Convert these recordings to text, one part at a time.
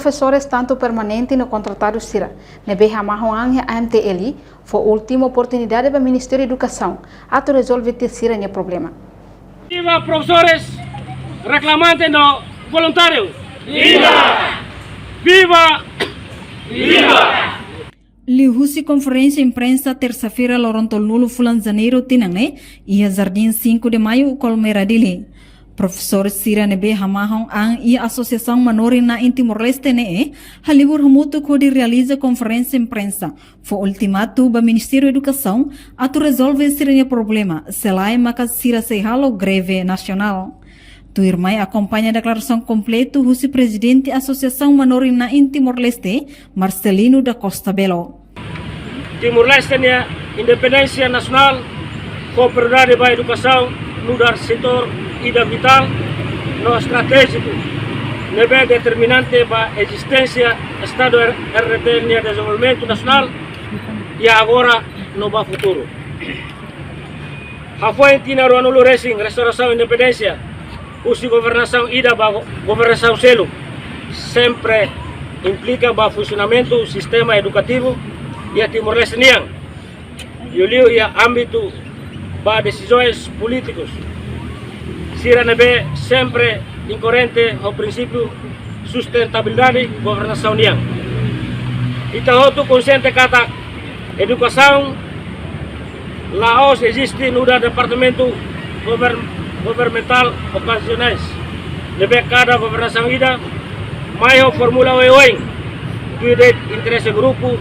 professores tanto permanente no contratado Sira, nebe hamahoang AMTL, foi a última oportunidade para o Ministério da Educação a resolver esse problema. Viva professores reclamantes no voluntário! Viva! Viva! Viva! Lihusi conferência imprensa terça-feira Loronto Nulo Fulan Janeiro Tinangne e Jardim 5 de Maio Colmeradili. Professor Sira Nebe Hamahong Ang e Associação Manori na Timor-Leste ne halibur hamutu kodi realiza conferência imprensa. Foi ultimato ba Ministério da Educação a resolver esse problema, selai maka Sira seihalo greve nacional. Tu irmai acompanha a declaração completa do presidente da Associação Manori na Timor-Leste, Marcelino da Costa Belo. Timor-Leste ne independência nacional, com prioridade para a educação no dar setor ida vital no estratégico, nebe determinante para a existência do Estado RT no desenvolvimento nacional e agora no futuro. A foi tina ruanulo racing, restauração independência, usi governação ida para governação selo, sempre implica para funcionamento do sistema educativo e a Timor-Leste niang, e o âmbito para decisões políticos. Sira nebe sempre incoerente ao princípio sustentabilidade governação niang. Então tu consciente kata educação Laos existe no departamento governamental ocasionais. Nebe cada governação ida maior formula oing do interesse grupo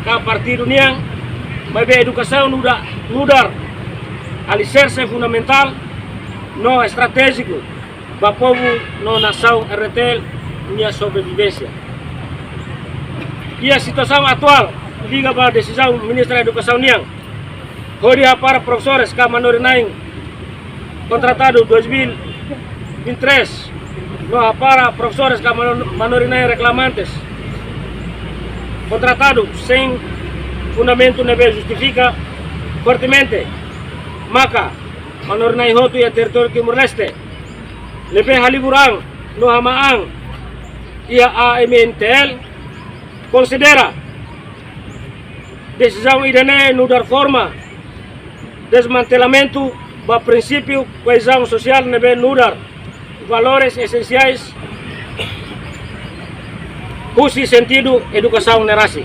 ka partido niang, mas educação no dar alicerce fundamental no estratégico para o povo, no nação RT, minha sobrevivência. E a situação atual liga para a decisão do Ministro da Educação Niang. Hoje para professores que Manori contratado 2023, no para professores que Manori reclamantes contratado sem fundamento nebe justifica fortemente, maka Manori hotu ya território Timor-Leste nebe haliburang no hamaang ia AMNTL considera decisão idane no dar forma desmantelamento do princípio coesão social nebe no dar valores essenciais usi sentido educação nerasi.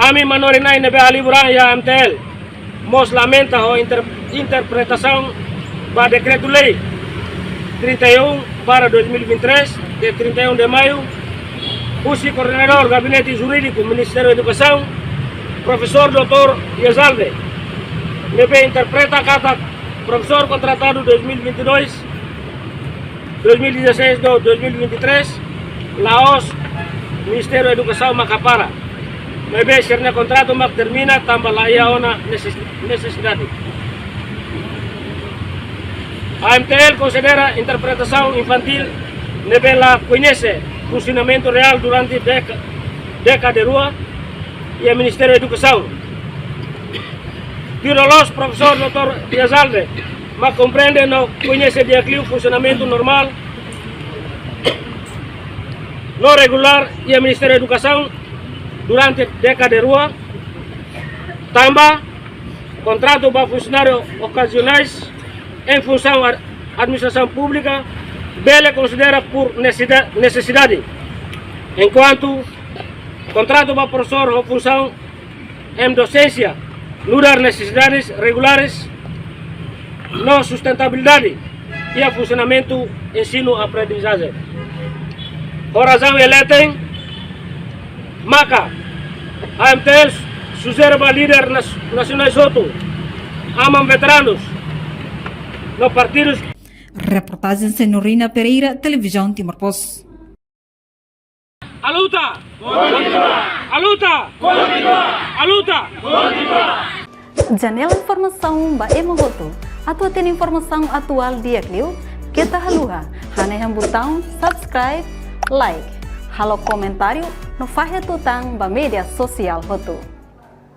Ami Manori nebe haliburang ya AMTL mos lamenta a interpretação do Decreto-Lei 31/2023, de 31 de maio, o coordenador do Gabinete Jurídico do Ministério da Educação, professor Dr. Iazalde, nebe interpreta kata professor contratado 2022, 2016 do 2023, Laos, Ministério da Educação Macapara. Nebe serna contrato mak termina tambah laia ona necessidade. AMTL considera interpretação infantil nebe la conhece funcionamento real durante década de rua e o Ministério da Educação. Pirolos professor Dr. Iazalde, mas compreende no conhece de funcionamento normal, no regular e o Ministério da Educação durante década de rua, também contrato para funcionários ocasionais em função da administração pública, bele considera por necessidade, enquanto contrato para professor ou função em docência, no dar necessidades regulares, no sustentabilidade e a funcionamento ensino-aprendizagem. Por razão eletem, maka AMTL suserva líder nacionais outro, amam veteranos, no partidos. Reportagem Senorina Pereira, Televisão Timor-Post. A luta! A luta! A luta! Janela informação ba emogoto. Atua tem informação atual dia Clio. Kita haluha. Hane yang botão subscribe, like. Halo comentário no Fahe Tutang ba media sosial hotu.